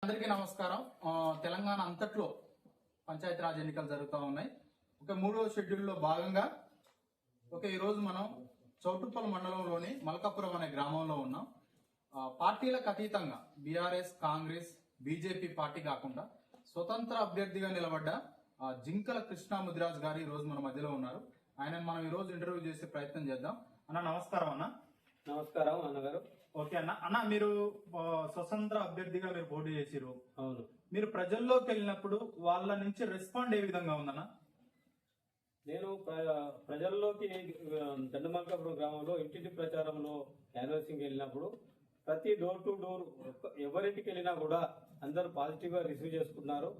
అందరికీ నమస్కారం. తెలంగాణ అంతట్లో పంచాయతీరాజ్ ఎన్నికలు జరుగుతూ ఉన్నాయి. మూడవ షెడ్యూల్లో భాగంగా ఈరోజు మనం చౌటుప్పల్ మండలంలోని మల్కాపురం అనే గ్రామంలో ఉన్నాం. పార్టీలకు అతీతంగా బీఆర్ఎస్, కాంగ్రెస్, బీజేపీ పార్టీ కాకుండా స్వతంత్ర అభ్యర్థిగా నిలబడ్డ జింకల కృష్ణ ముదిరాజ్ గారు ఈ రోజు మన మధ్యలో ఉన్నారు. ఆయన మనం ఈ రోజు ఇంటర్వ్యూ చేసే ప్రయత్నం చేద్దాం. అన్న నమస్కారం. అన్న నమస్కారం అన్నగారు. ఓకే అన్న, మీరు స్వతంత్ర అభ్యర్థిగా మీరు పోటీ చేసిరు. అవును. మీరు ప్రజల్లోకి వెళ్ళినప్పుడు వాళ్ళ నుంచి రెస్పాండ్ ఏ విధంగా ఉందన్న? నేను ప్రజల్లోకి దండమల్కాపురం గ్రామంలో ఇంటింటి ప్రచారంలో క్యాన్వాసింగ్ వెళ్ళినప్పుడు ప్రతి డోర్ టు డోర్ ఎవరింటికి వెళ్ళినా కూడా అందరూ పాజిటివ్ గా రిసీవ్ చేసుకున్నారు.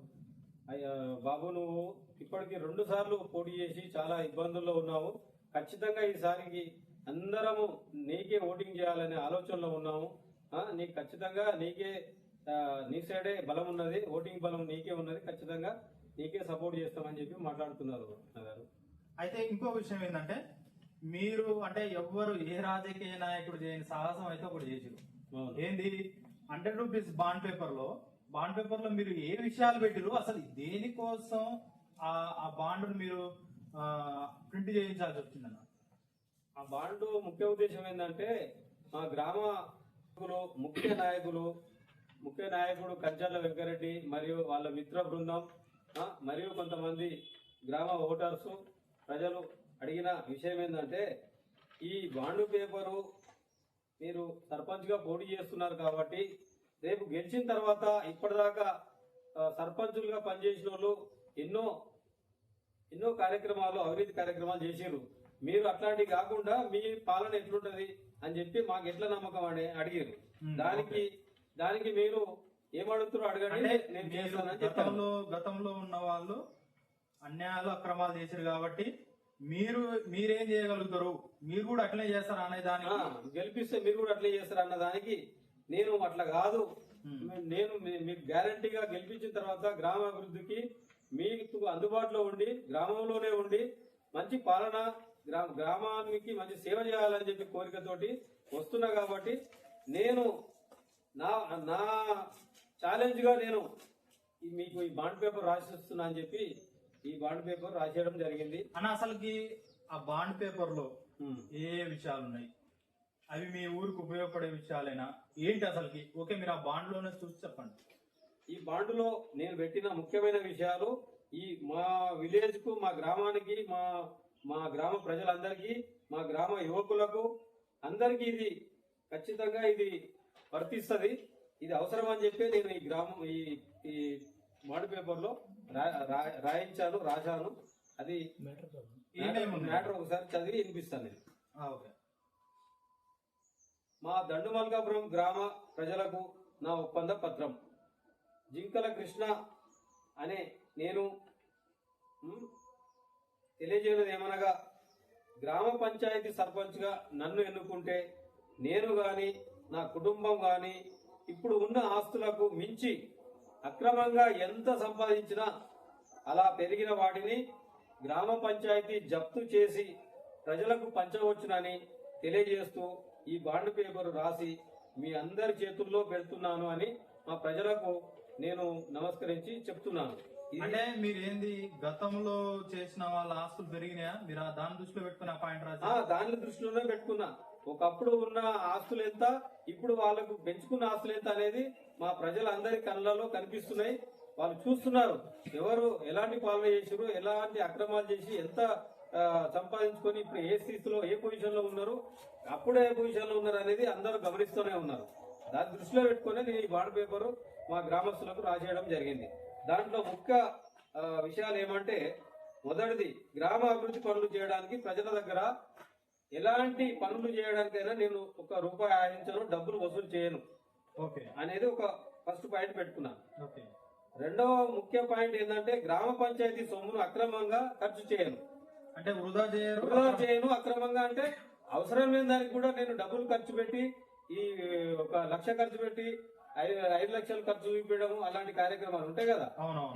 బాబు, నువ్వు ఇప్పటికి 2 సార్లు పోటీ చేసి చాలా ఇబ్బందుల్లో ఉన్నావు. ఖచ్చితంగా ఈసారికి అందరము నీకే ఓటింగ్ చేయాలనే ఆలోచనలో ఉన్నాము. నీకు ఖచ్చితంగా నీ సైడే బలం ఉన్నది, ఓటింగ్ బలం నీకే ఉన్నది, ఖచ్చితంగా నీకే సపోర్ట్ చేస్తామని చెప్పి మాట్లాడుతున్నారు గారు. అయితే ఇంకో విషయం ఏంటంటే, మీరు అంటే ఎవ్వరు ఏ రాజకీయ నాయకుడు చేయని సాహసం అయితే ఒకటి చేసారు. ఏంది? 100 రూపీస్ బాండ్ పేపర్ లో మీరు ఏ విషయాలు పెట్టిరు, అసలు దేనికోసం ఆ బాండ్ మీరు ప్రింట్ చేయించాల్సి వచ్చిందన్న? ఆ బాండ్ ముఖ్య ఉద్దేశం ఏంటంటే, మా గ్రామ ముఖ్య నాయకుడు కంచర్ల వెంకరెడ్డి మరియు వాళ్ళ మిత్ర బృందం మరియు కొంతమంది గ్రామ ఓటర్స్ ప్రజలు అడిగిన విషయం ఏంటంటే, ఈ బాండ్ పేపరు మీరు సర్పంచ్గా పోటీ చేస్తున్నారు కాబట్టి రేపు గెలిచిన తర్వాత ఇప్పటిదాకా సర్పంచులుగా పనిచేసిన వాళ్ళు ఎన్నో కార్యక్రమాలు, అవినీతి కార్యక్రమాలు చేసారు. మీరు అట్లాంటివి కాకుండా మీ పాలన ఎట్లుంటది అని చెప్పి మాకు ఎట్లా నమ్మకం అని అడిగారు. దానికి మీరు ఏమడుగుతారో అడగండి, నేను చేస్తానని చెప్పాను. గతంలో ఉన్న వాళ్ళు అన్యాయాలు, అక్రమాలు చేశారు కాబట్టి మీరేం చేయగలుగుతారు, మీరు కూడా అట్లే చేస్తారా అనే దానికి, గెలిపిస్తే మీరు కూడా అట్లే చేస్తారా అన్న దానికి నేను అట్లా కాదు, నేను మీకు గ్యారంటీగా గెలిపించిన తర్వాత గ్రామ అభివృద్ధికి మీకు అందుబాటులో ఉండి గ్రామంలోనే ఉండి మంచి పాలన, గ్రామానికి మంచి సేవ చేయాలని చెప్పి కోరికతోటి వస్తున్నా కాబట్టి నేను నా ఛాలెంజ్ గా నేను మీకు ఈ బాండ్ పేపర్ రాసిస్తున్నా అని చెప్పి ఈ బాండ్ పేపర్ రాసేయడం జరిగింది. అన్న, అసలుకి ఆ బాండ్ పేపర్ లో ఏ విషయాలు ఉన్నాయి? అవి మీ ఊరికి ఉపయోగపడే విషయాలేనా ఏంటి అసలుకి? మీరు ఆ బాండ్ లోనే చూసి చెప్పండి. ఈ బాండ్ లో నేను పెట్టిన ముఖ్యమైన విషయాలు ఈ మా విలేజ్ కు, మా గ్రామానికి, మా గ్రామ ప్రజలందరికీ, మా గ్రామ యువకులకు అందరికీ ఇది ఖచ్చితంగా ఇది వర్తిస్తుంది, ఇది అవసరం అని చెప్పి నేను ఈ బాండ్ పేపర్ లో రాశాను. అది మ్యాటర్ ఒకసారి చదివి వినిపిస్తాను. మా దండుమల్కాపురం గ్రామ ప్రజలకు నా ఒప్పంద పత్రం. జింకల కృష్ణ అనే నేను తెలియజేయలేదు ఏమనగా, గ్రామ పంచాయతీ సర్పంచ్గా నన్ను ఎన్నుకుంటే నేను గాని నా కుటుంబం గాని ఇప్పుడు ఉన్న ఆస్తులకు మించి అక్రమంగా ఎంత సంపాదించినా అలా పెరిగిన వాటిని గ్రామ పంచాయతీ జప్తు చేసి ప్రజలకు పంచవచ్చునని తెలియజేస్తూ ఈ బాండ్ పేపర్ రాసి మీ అందరి చేతుల్లో పెడుతున్నాను అని మా ప్రజలకు నేను నమస్కరించి చెప్తున్నాను. అంటే మీరేంది గతంలో చేసిన వాళ్ళ ఆస్తులు పెరిగినాయా? మీరు దాని దృష్టిలో పెట్టుకున్న పాయింట్ రాసి? దాని దృష్టిలోనే పెట్టుకున్నా. ఒకప్పుడు ఉన్న ఆస్తులు ఎంత, ఇప్పుడు వాళ్ళకు పెంచుకున్న ఆస్తులు ఎంత అనేది మా ప్రజలందరి కళ్ళలో కనిపిస్తున్నాయి. వాళ్ళు చూస్తున్నారు ఎవరు ఎలాంటి పాలన చేసారు, ఎలాంటి అక్రమాలు చేసి ఎంత సంపాదించుకొని ఇప్పుడు ఏ స్థితిలో, ఏ పొజిషన్ లో ఉన్నారు, అప్పుడే ఏ పొజిషన్ లో ఉన్నారు అనేది అందరూ గమనిస్తూనే ఉన్నారు. దాన్ని దృష్టిలో పెట్టుకుని నేను ఈ బాండ్ పేపర్ మా గ్రామస్తులకు రాసేయడం జరిగింది. దాంట్లో ముఖ్య విషయాలు ఏమంటే, మొదటిది గ్రామ అభివృద్ధి పనులు చేయడానికి ప్రజల దగ్గర ఎలాంటి పనులు చేయడానికైనా నేను ₹1 ఆశించను, డబ్బులు వసూలు చేయను అనేది ఒక ఫస్ట్ పాయింట్ పెట్టుకున్నాను. రెండవ ముఖ్య పాయింట్ ఏంటంటే, గ్రామ పంచాయతీ సొమ్మును అక్రమంగా ఖర్చు చేయను. అంటే వృధా చేయను. అక్రమంగా అంటే అవసరం లేని దానికి కూడా నేను డబ్బులు ఖర్చు పెట్టి, ఈ 1 లక్ష ఖర్చు పెట్టి 5 లక్షలు ఖర్చు చూపించడం, అలాంటి కార్యక్రమాలు ఉంటాయి కదా,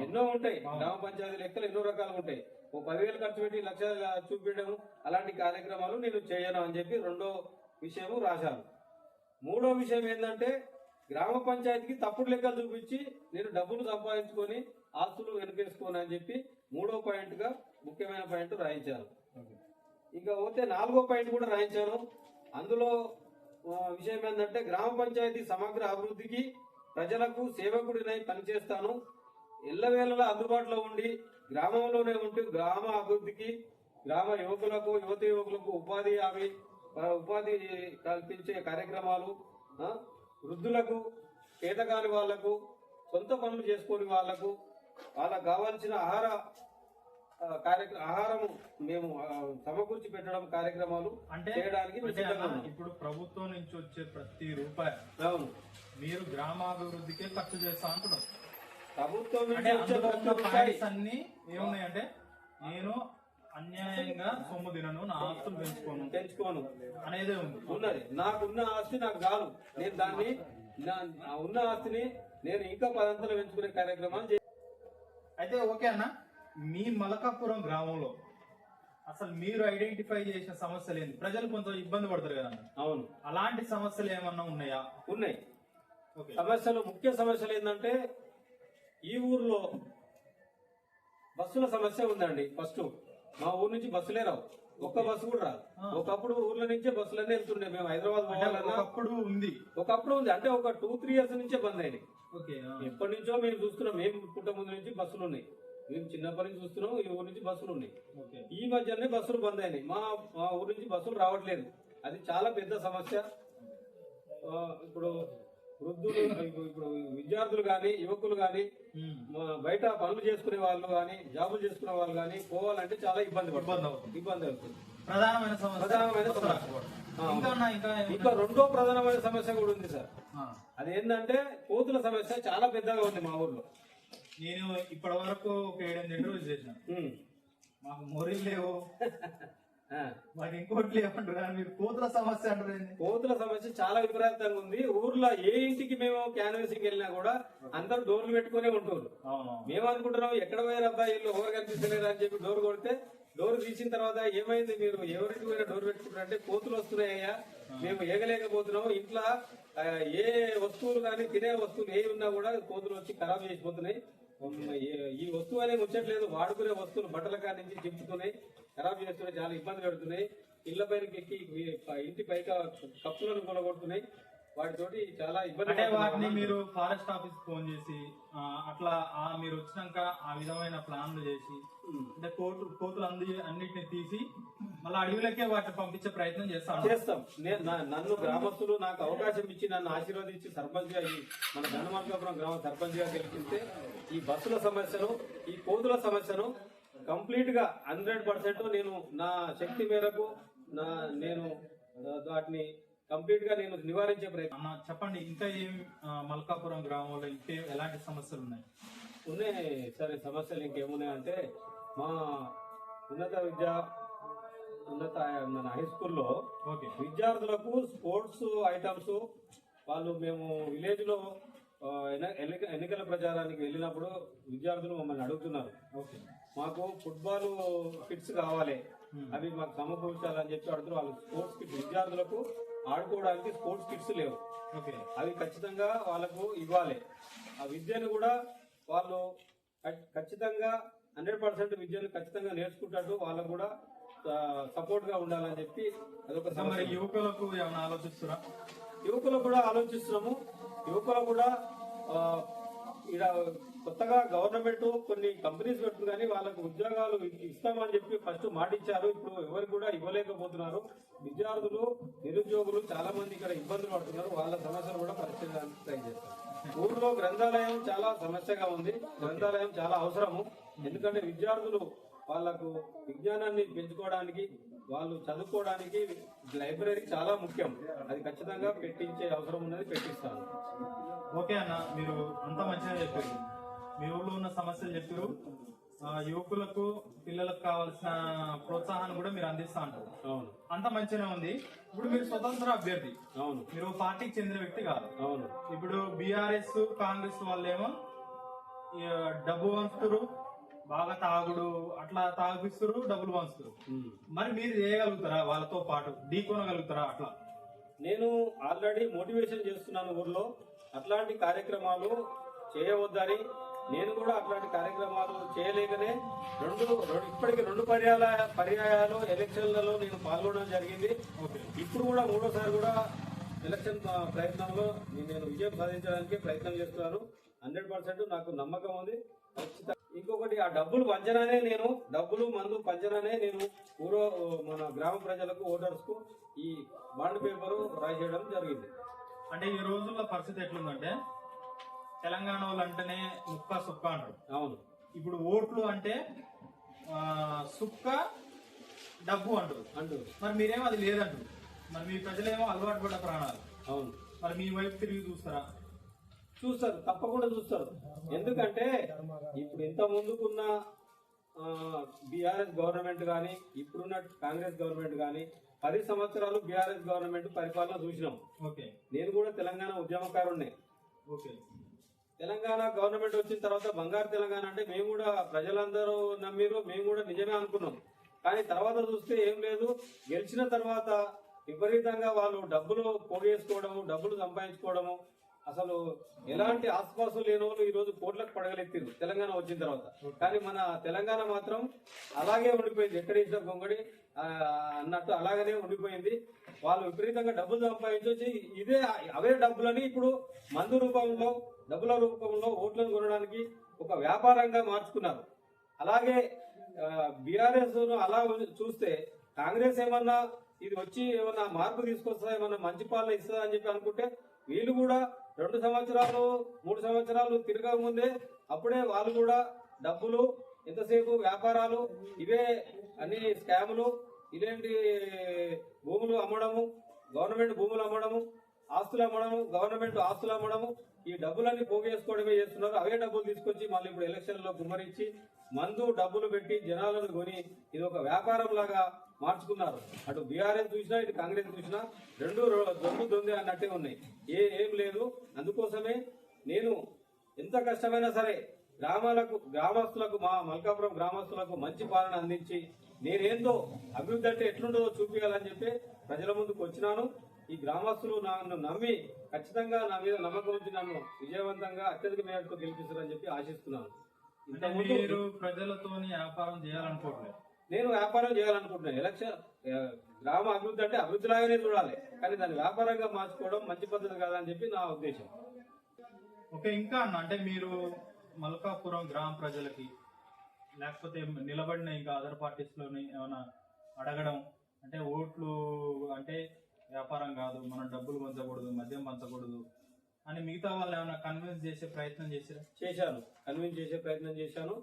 ఎన్నో ఉంటాయి. గ్రామ పంచాయతీ లెక్కలు ఎన్నో రకాలు ఉంటాయి. 10,000 ఖర్చు పెట్టి 1 లక్ష చూపించడం, అలాంటి కార్యక్రమాలు నేను చేయను అని చెప్పి రెండో విషయము రాశాను. మూడో విషయం ఏంటంటే, గ్రామ పంచాయతీకి తప్పుడు లెక్కలు చూపించి నేను డబ్బులు సంపాదించుకొని ఆస్తులు వెనకేసుకోను అని చెప్పి 3వ పాయింట్ గా ముఖ్యమైన పాయింట్ రాయించారు. ఇక పోతే 4వ పాయింట్ కూడా రాయించాను. అందులో విషయం ఏంటంటే గ్రామ పంచాయతీ సమగ్ర అభివృద్ధికి ప్రజలకు సేవకుడినై పనిచేస్తాను. ఎల్లవేళలా అందుబాటులో ఉండి గ్రామంలోనే ఉంటూ గ్రామ అభివృద్ధికి గ్రామ యువకులకు ఉపాధి కల్పించే కార్యక్రమాలు, వృద్ధులకు, పేదకాని వాళ్లకు, సొంత పనులు చేసుకునే వాళ్లకు వాళ్ళకు కావాల్సిన ఆహారం మేము సమకూర్చి పెట్టడం కార్యక్రమాలు చేయడానికి ఇప్పుడు ప్రభుత్వం నుంచి వచ్చే ప్రతి రూపాయి అవును మీరు గ్రామాభివృద్ధికే ఖర్చు చేస్తా అంటున్నారు. ప్రభుత్వం నుంచి వచ్చే ప్రతి రూపాయి అన్ని ఏమున్నాయంటే నేను అన్యాయంగా సొమ్ము తినను, నా ఆస్తులు పెంచుకోను అనేదే ఉన్నది. నాకున్న ఆస్తి నాకు చాలు, నేను దాన్ని ఉన్న ఆస్తిని నేను ఇంకా 10 అంతలు పెంచుకునే కార్యక్రమాలు అయితే ఓకే అన్న, మీ మలకాపురం గ్రామంలో అసలు మీరు ఐడెంటిఫై చేసిన సమస్యలు ఏంటి? ప్రజలు కొంచెం ఇబ్బంది పడతారు కదా. అవును, అలాంటి సమస్యలు ఏమన్నా ఉన్నాయా? ఉన్నాయి. సమస్యలు, ముఖ్య సమస్యలు ఏంటంటే ఈ ఊర్లో బస్సుల సమస్య ఉందండి. ఫస్ట్ మా ఊరు నుంచి బస్సులే రావు, ఒక్క బస్సు కూడా రాదు. ఒకప్పుడు ఊర్ల నుంచే బస్సులన్నీ వెళ్తుండే. మేము హైదరాబాద్ పోవాలన్నా ఒకప్పుడు ఉంది, అంటే ఒక 2-3 years నుంచే బంద్ అయినాయి. ఎప్పటి నుంచో మేము చూస్తున్నాం, మేము పుట్ట ముందు నుంచి బస్సులు ఉన్నాయి, మేము చిన్నప్పటి నుంచి చూస్తున్నాం. ఈ ఊరు నుంచి బస్సులు ఉన్నాయి. ఈ మధ్యనే బస్సులు బంద్ అయినాయి. మా ఊరు నుంచి బస్సులు రావట్లేదు. అది చాలా పెద్ద సమస్య. ఇప్పుడు వృద్ధులు, ఇప్పుడు విద్యార్థులు గాని, యువకులు గాని, బయట పనులు చేసుకునే వాళ్ళు గాని, జాబులు చేసుకునే వాళ్ళు గాని పోవాలంటే చాలా ఇబ్బంది అవుతుంది. ప్రధానమైన సమస్య. ఇంకా రెండో ప్రధానమైన సమస్య కూడా ఉంది సార్. అదేంటంటే కోతుల సమస్య చాలా పెద్దగా ఉంది మా ఊర్లో. నేను ఇప్పటి వరకు ఒక 7-8 ఇంటర్వ్యూస్ చేసిన. మాకు మొరీలు లేవు, మాకు ఇంకోటి లేవంటారు, మీరు కోతుల సమస్య అంటారు. కోతుల సమస్య చాలా విపరీతంగా ఉంది ఊర్లో. ఏ ఇంటికి మేము క్యాన్వాసింగ్ వెళ్ళినా కూడా అందరూ డోర్లు పెట్టుకునే ఉంటారు. మేము అనుకుంటున్నాం ఎక్కడ పోయారు అబ్బాయి, ఇల్లు ఎవరు కనిపిస్తలేరు అని చెప్పి డోర్ కొడితే, డోర్ తీసిన తర్వాత ఏమైంది మీరు ఎవరింటి పోయినా డోర్ పెట్టుకుంటారంటే కోతులు వస్తున్నాయ్యా, మేము ఏగలేకపోతున్నాం, ఇంట్లో ఏ వస్తువులు కానీ తినే వస్తువులు ఏ ఉన్నా కూడా కోతులు వచ్చి ఖరాబ్ చేసిపోతున్నాయి. ఈ వస్తువు అనేది ముచ్చట్లేదు, వాడుకునే వస్తువులు బట్టల కాడి నుంచి చింపుతున్నాయి, ఖరాబ్ చేస్తున్నాయి, చాలా ఇబ్బంది పెడుతున్నాయి. ఇళ్ల పైకి ఎక్కి ఇంటి పైక కప్పులను కొనగొడుతున్నాయి. వాటితోటి చాలా ఇబ్బంది. వాటిని మీరు ఫారెస్ట్ ఆఫీస్ ఫోన్ చేసి అట్లా మీరు వచ్చినాక ఆ విధమైన ప్లాన్లు చేసి అంటే కోతులు అన్నిటిని తీసి మళ్ళీ అడవులకే వాటిని పంపించే ప్రయత్నం చేస్తాం. నన్ను గ్రామస్తులు నాకు అవకాశం ఇచ్చి నన్ను ఆశీర్వదించి సర్పంచ్ గా మన ధనమల్కాపురం గ్రామ సర్పంచ్ గా గెలిపిస్తే ఈ బస్సుల సమస్యను, ఈ కోతుల సమస్యను కంప్లీట్ గా 100% నేను నా శక్తి మేరకు నేను వాటిని కంప్లీట్ గా నేను నివారించే ప్రయత్నం. చెప్పండి, ఇంకా ఏం మల్కాపురం గ్రామంలో ఇంకే ఎలాంటి సమస్యలు ఉన్నాయి? ఉన్నాయి సరే, సమస్యలు ఇంకేమున్నాయంటే మా మన హై స్కూల్లో విద్యార్థులకు స్పోర్ట్స్ ఐటమ్స్ మేము విలేజ్ లో ఎన్నికల ప్రచారానికి వెళ్ళినప్పుడు విద్యార్థులు మమ్మల్ని అడుగుతున్నారు, మాకు ఫుట్బాల్ కిట్స్ కావాలి, అవి మాకు సమకూర్చాలని చెప్పి అడుగుతున్నారు. వాళ్ళు స్పోర్ట్స్ కిట్స్, విద్యార్థులకు ఆడుకోవడానికి స్పోర్ట్స్ కిట్స్ లేవు, అవి ఖచ్చితంగా వాళ్ళకు ఇవ్వాలి. ఆ విద్యను కూడా వాళ్ళు ఖచ్చితంగా 100% విద్యను ఖచ్చితంగా నేర్చుకుంటారు, వాళ్ళకు కూడా సపోర్ట్ గా ఉండాలని చెప్పి అదొక సమస్య. యువకులకు ఏమైనా ఆలోచిస్తున్నా? యువకులకు కూడా ఆలోచిస్తున్నాము. యువకులకు కూడా ఇక్కడ కొత్తగా గవర్నమెంట్ కొన్ని కంపెనీస్ పెడుతుంది, కానీ వాళ్ళకు ఉద్యోగాలు ఇస్తామని చెప్పి ఫస్ట్ మాట ఇచ్చారు. ఇప్పుడు ఎవరికి కూడా ఇవ్వలేకపోతున్నారు. విద్యార్థులు, నిరుద్యోగులు చాలా మంది ఇక్కడ ఇబ్బందులు పడుతున్నారు. వాళ్ళ సమస్యలు కూడా పరిష్కరించడానికి ట్రై చేస్తారు. ఊర్లో గ్రంథాలయం చాలా సమస్యగా ఉంది. గ్రంథాలయం చాలా అవసరము. ఎందుకంటే విద్యార్థులు వాళ్ళకు విజ్ఞానాన్ని పెంచుకోవడానికి, వాళ్ళు చదువుకోవడానికి లైబ్రరీ చాలా ముఖ్యం. అది ఖచ్చితంగా పెట్టించే అవసరం ఉన్నది, పెట్టిస్తాను. ఓకే అన్న, మీరు అంత మంచిగా చెప్పారు. మీ ఊళ్ళో ఉన్న సమస్యలు చెప్పారు. యువకులకు, పిల్లలకు కావాల్సిన ప్రోత్సాహాన్ని కూడా మీరు అందిస్తా అంటారు. అవును, అంత మంచిగా ఉంది. ఇప్పుడు మీరు స్వతంత్ర అభ్యర్థి. అవును, మీరు పార్టీకి చెందిన వ్యక్తి కాదు. అవును. ఇప్పుడు బీఆర్ఎస్, కాంగ్రెస్ వాళ్ళేమో డబ్బు వంచుతారు, బాగా తాగుడు అట్లా తాగిస్తారు, డబ్బులు వంచుతారు. మరి మీరు చేయగలుగుతారా? వాళ్ళతో పాటు ఢీ కొనగలుగుతారా? అట్లా నేను ఆల్రెడీ మోటివేషన్ చేస్తున్నాను ఊర్లో. అట్లాంటి కార్యక్రమాలు చేయవద్దని, నేను కూడా అట్లాంటి కార్యక్రమాలు చేయలేకనే ఇప్పటికి రెండు పర్యాయాలు ఎలక్షన్లలో నేను పాల్గొనడం జరిగింది. ఇప్పుడు కూడా మూడోసారి కూడా ఎలక్షన్ ప్రయత్నంలో నేను విజయం సాధించడానికి ప్రయత్నం చేస్తున్నాను. 100% నాకు నమ్మకం ఉంది. ఇంకొకటి, ఆ డబ్బులు పంచనానే డబ్బులు మందు పంచనానే మన గ్రామ ప్రజలకు, ఓటర్స్ కు ఈ బాండ్ పేపర్ రాసేయడం జరిగింది. అంటే ఈ రోజుల్లో పరిస్థితి ఎట్లుందంటే తెలంగాణ వాళ్ళు అంటేనే ముక్క సుక్క అంటారు. అవును. ఇప్పుడు ఓట్లు అంటే సుక్క డబ్బు అంటారు. మరి మీరేమో అది లేదంటారు. మరి మీ ప్రజలేమో అలవాటు పడ్డ ప్రాణాలు. అవును. మరి మీ వైపు తిరిగి చూస్తారా? చూస్తారు, తప్పకుండా చూస్తారు. ఎందుకంటే ఇప్పుడు ఇంత ముందుకున్న బీఆర్ఎస్ గవర్నమెంట్ కానీ, ఇప్పుడున్న కాంగ్రెస్ గవర్నమెంట్ కానీ 10 సంవత్సరాలు బీఆర్ఎస్ గవర్నమెంట్ పరిపాలన చూసినాం. ఓకే. నేను కూడా తెలంగాణ ఉద్యమకారుణ్ణి. ఓకే. తెలంగాణ గవర్నమెంట్ వచ్చిన తర్వాత బంగారు తెలంగాణ అంటే మేము కూడా, ప్రజలందరూ నమ్మిరు, మేము కూడా నిజమే అనుకున్నాం. కానీ తర్వాత చూస్తే ఏం లేదు. గెలిచిన తర్వాత విపరీతంగా వాళ్ళు డబ్బులు పోగేసుకోవడము, డబ్బులు సంపాదించుకోవడము, అసలు ఎలాంటి ఆస్పాసు లేని వాళ్ళు ఈ రోజు కోట్లకు పడగలెత్తిరు తెలంగాణ వచ్చిన తర్వాత. కానీ మన తెలంగాణ మాత్రం అలాగే ఉండిపోయింది, ఎక్కడ గొంగడి అన్నట్టు అలాగనే ఉండిపోయింది. వాళ్ళు విపరీతంగా డబ్బులు సంపాదించి అవే డబ్బులని ఇప్పుడు మందు రూపంలో, డబ్బుల రూపంలో ఓట్లను కొనడానికి ఒక వ్యాపారంగా మార్చుకున్నారు. అలాగే బీఆర్ఎస్ అలా చూస్తే కాంగ్రెస్ ఏమన్నా ఇది వచ్చి ఏమన్నా మార్పు తీసుకొస్తా, ఏమన్నా మంచి పాలన ఇస్తుందా అని చెప్పి అనుకుంటే, వీళ్ళు కూడా 2 సంవత్సరాలు 3 సంవత్సరాలు తిరగక ముందే అప్పుడే వాళ్ళు కూడా డబ్బులు, ఎంతసేపు వ్యాపారాలు, ఇవే అన్ని స్కాములు, ఇదేంటి భూములు అమ్మడము, గవర్నమెంట్ భూములు అమ్మడము, ఆస్తులు అమ్మడము, గవర్నమెంట్ ఆస్తులు అమ్మడము, ఈ డబ్బులన్నీ పోగేసుకోవడమే చేస్తున్నారు. అవే డబ్బులు తీసుకొచ్చి మళ్ళీ ఇప్పుడు ఎలక్షన్ లో కుమ్మరించి మందు డబ్బులు పెట్టి జనాలను కొని ఇది ఒక వ్యాపారం లాగా మార్చుకున్నారు. అటు బీఆర్ఎస్ చూసినా, ఇటు కాంగ్రెస్ చూసినా రెండు దొందే అన్నట్టే ఉన్నాయి. ఏం లేదు. అందుకోసమే నేను ఎంత కష్టమైనా సరే గ్రామస్తులకు, మా మల్కాపురం గ్రామస్తులకు మంచి పాలన అందించి నేనేందో అభివృద్ధి అంటే ఎట్లుంటుందో చూపించాలని చెప్పి ప్రజల ముందుకు వచ్చినాను. ఈ గ్రామస్తులు నన్ను నమ్మి ఖచ్చితంగా నా మీద నమ్మకం ఉంచి నన్ను విజయవంతంగా అత్యధిక మేరతో గెలిపిస్తారని చెప్పి ఆశిస్తున్నాను. మీరు ప్రజలతో వ్యాపారం చేయాలనుకోవట్లేదు? నేను వ్యాపారం చేయాలనుకుంటున్నాను. గ్రామ అభివృద్ధి అంటే అభివృద్ధి లాగానే చూడాలి, కానీ దాన్ని వ్యాపారంగా మార్చుకోవడం మంచి పద్ధతి కాదని చెప్పి నా ఉద్దేశం. ఓకే. ఇంకా అంటే మీరు మల్కాపురం గ్రామ ప్రజలకి, లేకపోతే నిలబడిన ఇంకా అదర్ పార్టీస్ లోని ఏమైనా అడగడం, అంటే ఓట్లు అంటే వ్యాపారం కాదు, మనం డబ్బులు పంచకూడదు, మద్యం పంచకూడదు అని మిగతా వాళ్ళు ఏమైనా కన్విన్స్ చేసే ప్రయత్నం చేశారా? చేశాను, కన్విన్స్ చేసే ప్రయత్నం చేశాను.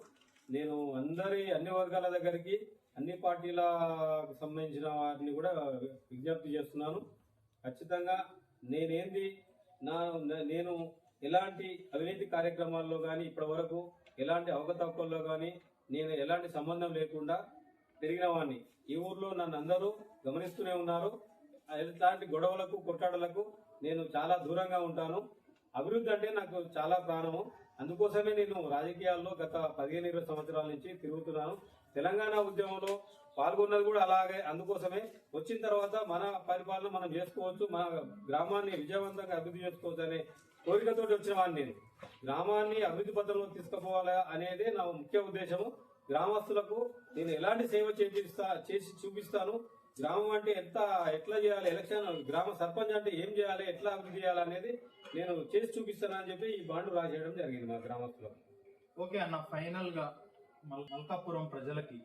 నేను అన్ని వర్గాల దగ్గరికి, అన్ని పార్టీలకు సంబంధించిన వారిని కూడా విజ్ఞప్తి చేస్తున్నాను. ఖచ్చితంగా నేను ఎలాంటి అవినీతి కార్యక్రమాల్లో కానీ, ఇప్పటి వరకు ఎలాంటి అవకతవకల్లో కానీ నేను ఎలాంటి సంబంధం లేకుండా తిరిగిన వాడిని. ఈ ఊర్లో నన్ను అందరూ గమనిస్తూనే ఉన్నారు. ఎలాంటి గొడవలకు, కొట్టాడలకు నేను చాలా దూరంగా ఉంటాను. అభివృద్ధి అంటే నాకు చాలా ప్రాణము. అందుకోసమే నేను రాజకీయాల్లో గత 15-20 సంవత్సరాల నుంచి తిరుగుతున్నాను. తెలంగాణ ఉద్యమంలో పాల్గొన్నది కూడా అలాగే. అందుకోసమే వచ్చిన తర్వాత మన పరిపాలన మనం చేసుకోవచ్చు, మన గ్రామాన్ని విజయవంతంగా అభివృద్ధి చేసుకోవచ్చు అనే కోరికతోటి వచ్చిన వాడిని. నేను గ్రామాన్ని అభివృద్ధి పథంలో తీసుకుపోవాలా అనేదే నా ముఖ్య ఉద్దేశము. గ్రామస్తులకు నేను ఎలాంటి సేవ చేసి చూపిస్తాను. గ్రామం అంటే ఎట్లా చేయాలి, ఎలక్షన్ గ్రామ సర్పంచ్ అంటే ఏం చేయాలి, ఎట్లా అభివృద్ధి చేయాలి అనేది నేను చేసి చూపిస్తానని చెప్పి ఈ బాండ్ రాసేయడం జరిగింది మా గ్రామస్తులకు. ఓకే అన్న, ఫైనల్ గా మల్కాపురం ప్రజలకి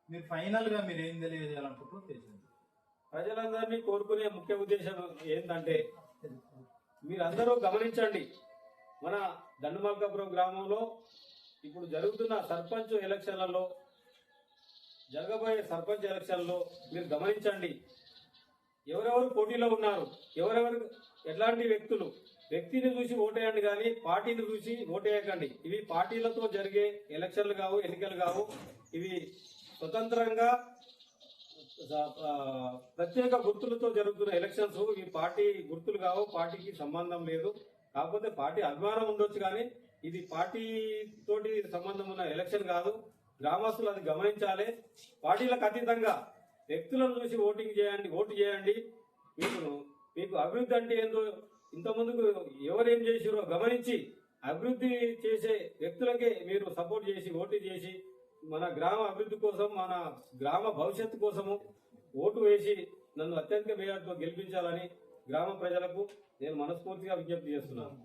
మీరు ఫైనల్ గా మీరు ఏం తెలియజేయాలనుకుంటున్నారో తెలిసింది. ప్రజలందరినీ కోరుకునే ముఖ్య ఉద్దేశం ఏంటంటే, మీరందరూ గమనించండి, మన దండుమల్కాపురం గ్రామంలో ఇప్పుడు జరుగుతున్న జరగబోయే సర్పంచ్ ఎలక్షన్లో మీరు గమనించండి, ఎవరెవరు పోటీలో ఉన్నారు, ఎట్లాంటి వ్యక్తిని చూసి ఓటేయండి, కానీ పార్టీని చూసి ఓటేయకండి. ఇవి పార్టీలతో జరిగే ఎలక్షన్లు కావు, ఎన్నికలు కావు. ఇవి స్వతంత్రంగా ప్రత్యేక గుర్తులతో జరుగుతున్న ఎలక్షన్స్. ఇవి పార్టీ గుర్తులు కావు, పార్టీకి సంబంధం లేదు. కాకపోతే పార్టీ అభిమానం ఉండొచ్చు, కానీ ఇది పార్టీ తోటి సంబంధం ఉన్న ఎలక్షన్ కాదు. గ్రామస్తులు అది గమనించాలి. పార్టీలకు అతీతంగా వ్యక్తులను చూసి ఓటు చేయండి. మీకు అభివృద్ధి అంటే ఏందో ఇంత ముందుకు ఎవరేం చేసిరో గమనించి అభివృద్ధి చేసే వ్యక్తులకే మీరు సపోర్ట్ చేసి ఓటు చేసి మన గ్రామ అభివృద్ధి కోసం మన గ్రామ భవిష్యత్తు కోసము ఓటు వేసి నన్ను అత్యధిక మేరతో గెలిపించాలని గ్రామ ప్రజలకు నేను మనస్ఫూర్తిగా విజ్ఞప్తి చేస్తున్నాను.